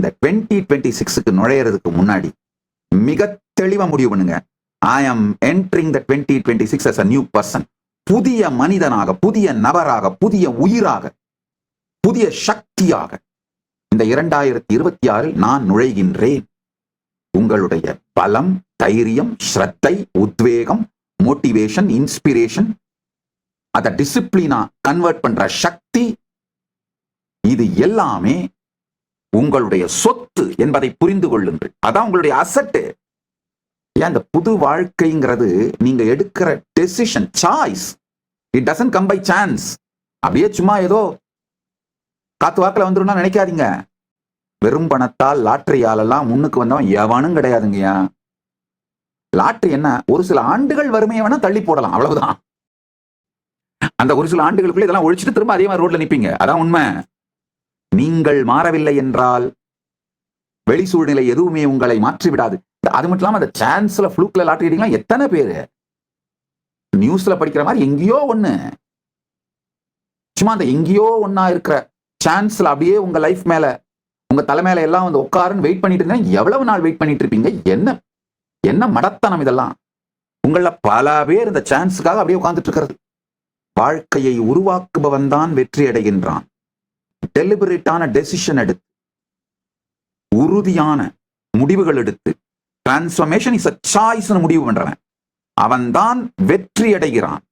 இந்த 2026க்கு நுழையிறதுக்கு முன்னாடி மிக தெளிவா முடிவு பண்ணுங்க. I am entering the 2026 as a new person. புதிய மனிதனாக, புதிய நபராக, புதிய உயிராக, புதிய சக்தியாக இந்த 2026 நான் நுழைகின்றேன். உங்களுடைய பலம், தைரியம், ஸ்ரத்தை, உத்வேகம், மோட்டிவேஷன், இன்ஸ்பிரேஷன், அதை டிசிப்ளினா கன்வெர்ட் பண்ற சக்தி, இது எல்லாமே உங்களுடைய சொத்து என்பதை புரிந்து கொள்ளுங்கள். அதான் உங்களுடைய அசட்டு. ஏன் இந்த புது வாழ்க்கைங்கிறது நீங்க எடுக்கிற decision, choice. It doesn't come by chance. அப்படியே சும்மா ஏதோ காத்து வாக்கில் வந்துடும் நினைக்காதீங்க. வெறும் பணத்தால், லாட்டரியாலெல்லாம் முன்னுக்கு வந்தவன் எவனும் கிடையாதுங்கய்யா. லாட்டரி என்ன, ஒரு சில ஆண்டுகள் வறுமையை வேணா தள்ளி போடலாம், அவ்வளவுதான். அந்த ஒரு சில ஆண்டுகளுக்குள்ள இதெல்லாம் ஒழிச்சிட்டு திரும்ப அதே மாதிரி ரோட்ல நிப்பீங்க. அதான் உண்மை. நீங்கள் மாறவில்லை என்றால் வெளி சூழ்நிலை எதுவுமே உங்களை மாற்றி விடாது. அது மட்டும் இல்லாம அந்த சான்ஸ்ல, ஃப்ளூக்ல லாட்டரி அடிக்கலாம் எத்தனை பேரு நியூஸ்ல படிக்கிற மாதிரி எங்கேயோ ஒண்ணு, சும்மா அந்த எங்கேயோ ஒன்னா இருக்கிற சான்ஸ்ல அப்படியே உங்க லைஃப் மேல, உங்க தலை மேல எல்லாம் வந்து உட்காருன்னு வெயிட் பண்ணிட்டு இருந்தீங்கன்னா எவ்வளவு நாள் வெயிட் பண்ணிட்டு இருப்பீங்க? என்ன என்ன மடத்தனம் இதெல்லாம். உங்கள பல பேர் இந்த சான்ஸுக்காக அப்படியே உட்கார்ந்துட்டு இருக்கிறது. வாழ்க்கையை உருவாக்குபவன் தான் வெற்றி அடைகின்றான். டெலிபரேட்டான டெசிஷன் எடுத்து, உறுதியான முடிவுகள் எடுத்து, டிரான்ஸ்ஃபர்மேஷன் இஸ் a choice முடிவு பண்றவன் அவன் தான் வெற்றி அடைகிறான்.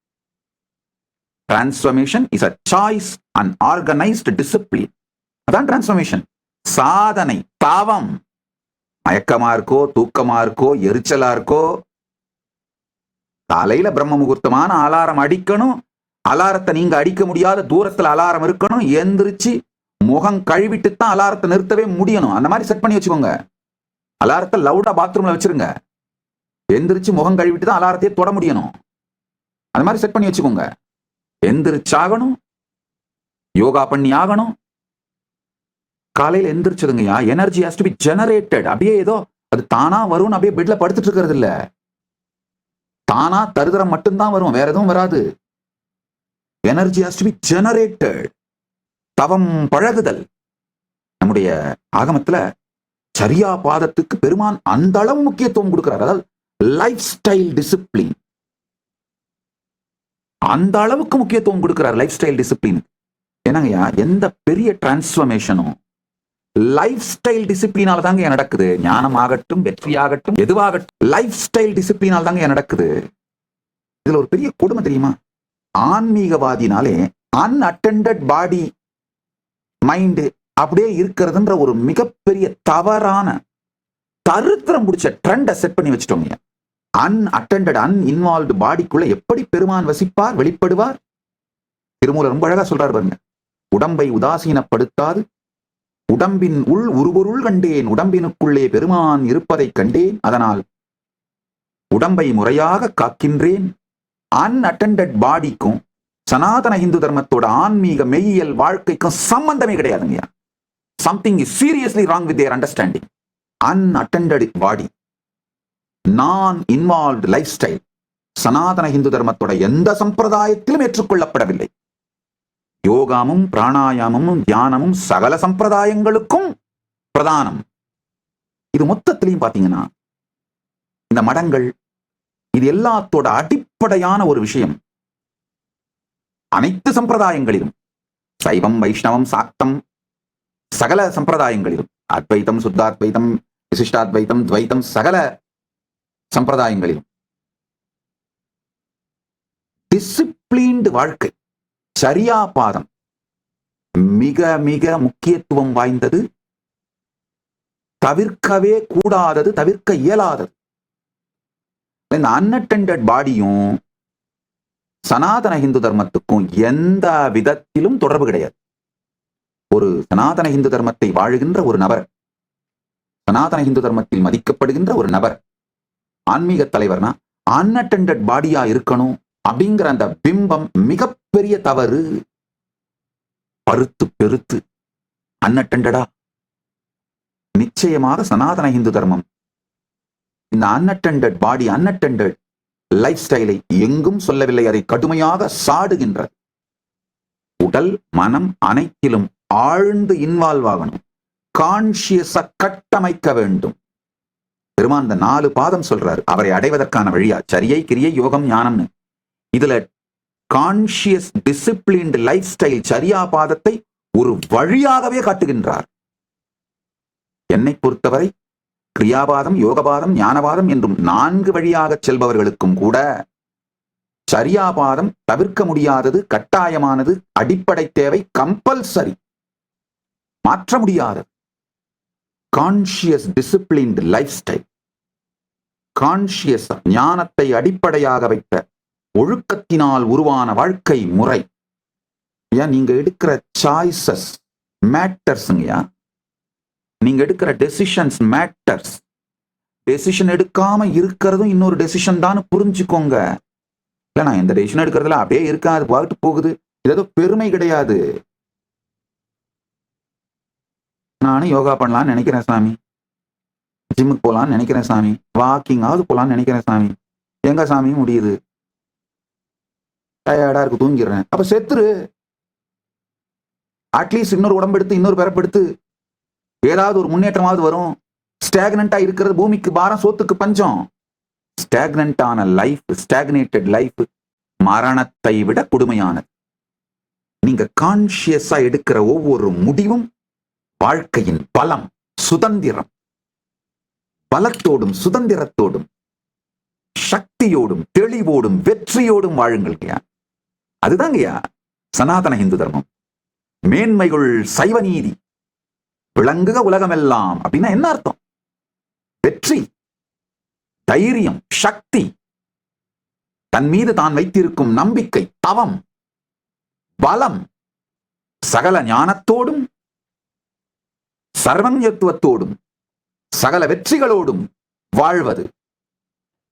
Transformation is a choice and organized discipline. அதான் டிரான்ஸ்ஃபர்மேஷன். சாதனை, தாவம். மயக்கமா இருக்கோ, தூக்கமா இருக்கோ, எரிச்சலா இருக்கோ, காலையில பிரம்ம முகூர்த்தமான அலாரம் அடிக்கணும். அலாரத்தை நீங்க அடிக்க முடியாத தூரத்துல அலாரம் இருக்கணும். எந்திரிச்சு முகம் கழுவிட்டு தான் அலாரத்தை நிறுத்தவே முடியணும். அந்த மாதிரி செட் பண்ணி வச்சுக்கோங்க. அலாரத்தை லவுடா பாத்ரூம்ல வச்சிருங்க. எந்திரிச்சு முகம் கழுவிட்டு தான் அலாரத்தையே தொட முடியணும். அந்த மாதிரி செட் பண்ணி வச்சுக்கோங்க. எந்திரிச்சாகணும், யோகா பண்ணி ஆகணும். காலையில எந்திரிச்சதுங்கய்யா, energy has to be generated. அப்படியே ஏதோ அது தானா வரும்னு அப்படியே பெட்ல படுத்துட்டு இருக்கிறது இல்ல. தானா தருதரம் மட்டும்தான் வரும், வேற எதுவும் வராது. Energy has to be generated. தவம், பழகுதல். நம்முடைய ஆகமத்துல சரியா பாதத்துக்கு பெருமான் அந்த அளவு முக்கியத்துவம் கொடுக்கிறார். அதாவது லைஃப் ஸ்டைல் டிசிப்ளின், அந்த அளவுக்கு முக்கியத்துவம் கொடுக்கிறார் லைஃப் ஸ்டைல் டிசிப்ளின். என்னங்கய்யா, எந்த பெரிய டிரான்ஸ்ஃபர்மேஷனும் லைஃப் ஸ்டைல் டிசிப்ளினால தாங்க நடக்குது. ஞானம் ஆகட்டும், வெற்றி ஆகட்டும், எதுவாகட்டும், லைஃப் ஸ்டைல் டிசிப்ளினால் தாங்க நடக்குது. இதுல ஒரு பெரிய கொடுமை தெரியுமா? ஆன்மீகவாதினாலே அன்அட்டெண்டட் பாடி மைண்டு அப்படியே இருக்கிறதுன்ற ஒரு மிகப்பெரிய தவறான தருத்திரம் பிடிச்ச ட்ரெண்டை செட் பண்ணி வச்சுட்டோங்க. அன்அட்டெண்டட், அன்இன்வால்வ்டு பாடிக்குள்ள எப்படி பெருமான் வசிப்பார், வெளிப்படுவார்? திருமூலர் ரொம்ப அழகா சொல்றாரு பாருங்க. உடம்பை உதாசீனப்படுத்தாது உடம்பின் உள் உருபொருள் கண்டேன், உடம்பினுக்குள்ளே பெருமான் இருப்பதை கண்டேன், அதனால் உடம்பை முறையாக காக்கின்றேன். அன்அட்டெண்டட் பாடிக்கும் சனாதன இந்து தர்மத்தோட ஆன்மீக மெய்யியல் வாழ்க்கைக்கும் சம்பந்தமே கிடையாதுங்க. Something is seriously wrong with their understanding. Unattended body, நான் involved lifestyle Sanatana Hindu தர்மத்தோட எந்த சம்பிரதாயத்திலும் ஏற்றுக்கொள்ளப்படவில்லை. யோகாமும் பிராணாயாமமும் தியானமும் சகல சம்பிரதாயங்களுக்கும் பிரதானம். இது மொத்தத்திலையும் பாத்தீங்கன்னா இந்த மடங்கள், இது எல்லாத்தோட அடிப்படையான ஒரு விஷயம். அனைத்து சம்பிரதாயங்களிலும், சைவம், வைஷ்ணவம், சாக்தம், சகல சம்பிரதாயங்களிலும், அத்வைத்தம், சுத்தாத்வைத்தம், விசிஷ்டாத்வைத்தம், துவைத்தம், சகல சம்பிரதாயங்களிலும் டிசிப்ளின்டு வாழ்க்கை, சரியா பாதம் மிக மிக முக்கியத்துவம் வாய்ந்தது. தவிர்க்கவே கூடாதது, தவிர்க்க இயலாதது. இந்த அன்அட்டெண்டட் பாடியும் சனாதன இந்து தர்மத்துக்கும் எந்த விதத்திலும் தொடர்பு கிடையாது. ஒரு சனாதன இந்து தர்மத்தை வாழுகின்ற ஒரு நபர், சனாதன இந்து தர்மத்தில் மதிக்கப்படுகின்ற ஒரு நபர், ஆன்மீக தலைவர்னா அன்அட்டெண்டட் பாடியா இருக்கணும் அப்படிங்கிற அந்த பிம்பம் மிகப்பெரிய தவறு. பருத்து பெருத்து அன்அட்டெண்டடா, நிச்சயமாக சனாதன இந்து தர்மம் இந்த அன்அட்டெண்டட் பாடி, அன்அட்டெண்டட் லைஃப் ஸ்டைலை எங்கும் சொல்லவில்லை, அதை கடுமையாக சாடுகின்றது. உடல், மனம் அனைத்திலும் ஆழ்ந்து இன்வால்வ் ஆகணும். கான்சியஸா கட்டமைக்க வேண்டும். பெருமான் இந்த 4 பாதம் சொல்றாரு அவரை அடைவதற்கான வழியா, சரியை, கிரியை, யோகம், ஞானம்னு. இதுல கான்சியஸ் டிசிப்ளின்டு லைஃப் ஸ்டைல் சரியா பாதத்தை ஒரு வழியாகவே காட்டுகின்றார். என்னை பொறுத்தவரை கிரியாபாதம், யோகபாதம், ஞானபாதம் என்றும் 4 வழியாக செல்பவர்களுக்கும் கூட சரியாபாதம் தவிர்க்க முடியாதது, கட்டாயமானது, அடிப்படை தேவை, கம்பல்சரி, மாற்ற முடியாதது. Conscious disciplined life style, conscious ஞானத்தை அடிப்படையாக வைத்த ஒழுக்கத்தினால் உருவான வாழ்க்கை முறை. ஏன் நீங்க எடுக்கிற சாய்ஸஸ் மேட்டர்ஸ்ங்கயா, நீங்க எடுக்கிற டெசிஷன்ஸ் மேட்டர்ஸ். டெசிஷன் எடுக்காம இருக்கிறதும் இன்னொரு டெசிஷன் தான் புரிஞ்சுக்கோங்க. இல்ல நான் எந்த டெசிஷன் எடுக்கிறதுல அப்படியே இருக்காது, பாட்டு போகுது, இது ஏதோ பெருமை கிடையாது. நானும் யோகா பண்ணலாம்னு நினைக்கிறேன் சாமி, ஜிம்முக்கு போலான்னு நினைக்கிறேன் சாமி, வாக்கிங்காவது போலான்னு நினைக்கிறேன் சாமி, எங்க சாமி முடியுது, டயர்டா இருக்கு, தூங்கிடுறேன். அப்ப செத்துரு. அட்லீஸ்ட் இன்னொரு உடம்பெடுத்து இன்னொரு பிறப்பெடுத்து ஏதாவது ஒரு முன்னேற்றமாவது வரும். ஸ்டாக்னண்டா இருக்கிறது பூமிக்கு பாரம், சோத்துக்கு பஞ்சம். ஸ்டாக்னண்டான லைஃப், ஸ்டாக்னேட்டட் லைஃப் மரணத்தை விட கொடுமையானது. நீங்க கான்சியஸா எடுக்கிற ஒவ்வொரு முடிவும் வாழ்க்கையின் பலம், சுதந்திரம். பலத்தோடும் சுதந்திரத்தோடும் சக்தியோடும் தெளிவோடும் வெற்றியோடும் வாழுங்கள்யா. அதுதாங்கய்யா சனாதன இந்து தர்மம். மேன்மைகள் சைவ நீதி, விளங்குக உலகமெல்லாம் அப்படின்னா என்ன அர்த்தம்? வெற்றி, தைரியம், சக்தி, தன் மீது தான் வைத்திருக்கும் நம்பிக்கை, தவம், பலம், சகல ஞானத்தோடும் சர்வஞத்துவத்தோடும் சகல வெற்றிகளோடும் வாழ்வது.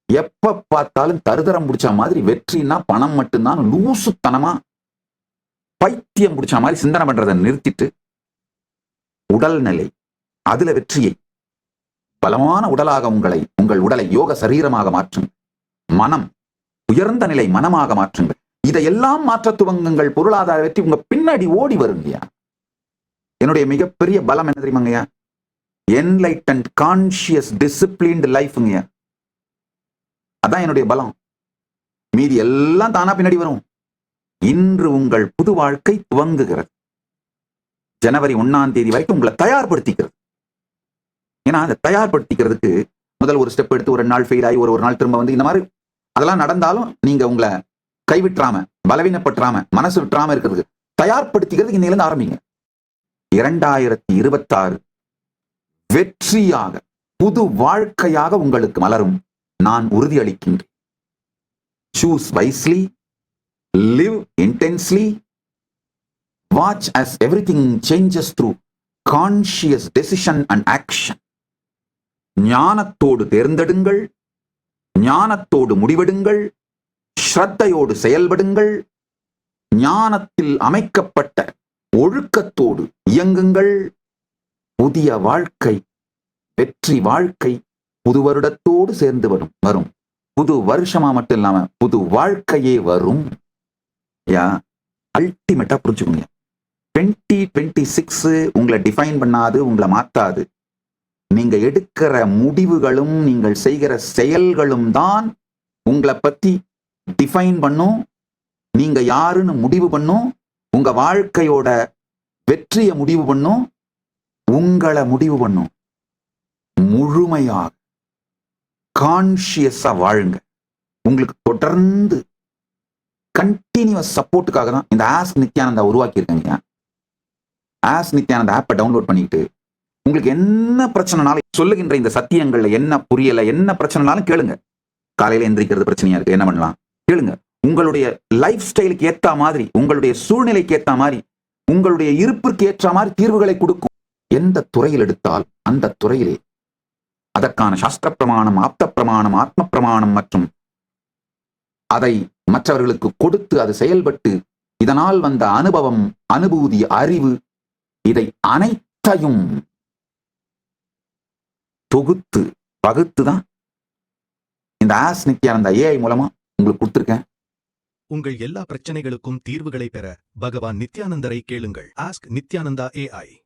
எப்ப பார்த்தாலும் தருதரம் பிடிச்ச மாதிரி வெற்றினா பணம் மட்டும்தான் லூசுத்தனமா பைத்தியம் பிடிச்ச மாதிரி சிந்தனை பண்றதை நிறுத்திட்டு உடல்நிலை, அதுல வெற்றியை, பலமான உடலாக உங்கள் உடலை யோக சரீரமாக மாற்றுங்கள். மனம், உயர்ந்த நிலை மனமாக மாற்றுங்கள். இதையெல்லாம் மாற்ற துவங்குங்கள். பொருளாதார வெற்றி உங்க பின்னாடி ஓடி வருங்கய்யா. என்னுடைய மிகப்பெரிய பலம் என்ன தெரியுமாங்கய்யா? என்லைட்டன்ட் கான்சியஸ் டிசிப்ளின்டு லைஃப்ங்கய்யா. அதான் என்னுடைய பலம். மீதி எல்லாம் தானா பின்னாடி வரும். இன்று உங்கள் புது வாழ்க்கை துவங்குகிறது. ஜனவரி 1ஆம் தேதி வரைக்கும் உங்களை தயார்படுத்திக்கிறது. ஏன்னா அதை தயார்படுத்திக்கிறதுக்கு முதல் ஒரு ஸ்டெப் எடுத்து ஒரு நாள் ஃபெயில் ஆகி ஒரு நாள் திரும்ப வந்து இந்த மாதிரி அதெல்லாம் நடந்தாலும் நீங்க உங்களை கைவிட்டுறாம, பலவீனப்பட்டுறாம, மனசு விட்டுறாம இருக்கிறதுக்கு தயார்படுத்திக்கிறதுக்கு இன்னையிலிருந்து ஆரம்பிங்க. 2026 வெற்றியாக புது வாழ்க்கையாக உங்களுக்கு மலரும். நான் உறுதியளிக்கின்றேன். Choose wisely, live intensely, watch as everything changes through conscious decision and action. ஞானத்தோடு தேர்ந்தெடுங்கள், ஞானத்தோடு முடிவெடுங்கள், ஸ்ரத்தையோடு செயல்படுங்கள், ஞானத்தில் அமைக்கப்பட்ட ஒழுக்கத்தோடு இயங்குங்கள். புதிய வாழ்க்கை, வெற்றி வாழ்க்கை புது வருடத்தோடு சேர்ந்து வரும். புது வருஷமா மட்டும் இல்லாம புது வாழ்க்கையே வரும். அல்டிமேட்டா புரிஞ்சுக்கோங்க. 2026 உங்களை டிஃபைன் பண்ணாது, உங்களை மாத்தாது. நீங்க எடுக்கிற முடிவுகளும் நீங்கள் செய்கிற செயல்களும் தான் உங்களை பத்தி டிஃபைன் பண்ணும். நீங்க யாருன்னு முடிவு பண்ணும். உங்க வாழ்க்கையோட வெற்றியை முடிவு பண்ணும். உங்களை முடிவு பண்ணும். முழுமையாக கான்சியஸா வாழுங்க. உங்களுக்கு தொடர்ந்து கண்டினியூஸ் சப்போர்ட்டுக்காக தான் இந்த ஆஸ்க் நித்யானந்தா உருவாக்கி இருக்காங்க. ஆஸ்க் நித்யானந்தா ஆப்பை டவுன்லோட் பண்ணிட்டு உங்களுக்கு என்ன பிரச்சனைனாலும், சொல்லுகின்ற இந்த சத்தியங்கள்ல என்ன புரியல, என்ன பிரச்சனைனாலும் கேளுங்க. காலையில எந்திரிக்கிறது பிரச்சனையா இருக்கு, என்ன பண்ணலாம் கேளுங்க. உங்களுடைய லைஃப் ஸ்டைலுக்கு ஏற்ற மாதிரி, உங்களுடைய சூழ்நிலைக்கு ஏற்ற மாதிரி, உங்களுடைய இருப்பிற்கு ஏற்ற மாதிரி தீர்வுகளை கொடுக்கும். எந்த துறையில் எடுத்தால் அந்த துறையிலே அதற்கான சாஸ்திர பிரமாணம், ஆப்த பிரமாணம், ஆத்ம பிரமாணம் மற்றும் அதை மற்றவர்களுக்கு கொடுத்து அது செயல்பட்டு இதனால் வந்த அனுபவம், அனுபூதி, அறிவு, இதை அனைத்தையும் தொகுத்து பகுத்துதான் இந்த ஆஸ்க் நித்யானந்தா AI மூலமா உங்களுக்கு கொடுத்திருக்கேன். உங்கள் எல்லா பிரச்சனைகளுக்கும் தீர்வுகளை பெற பகவான் நித்யானந்தரை கேளுங்கள். Ask Nithyananda AI.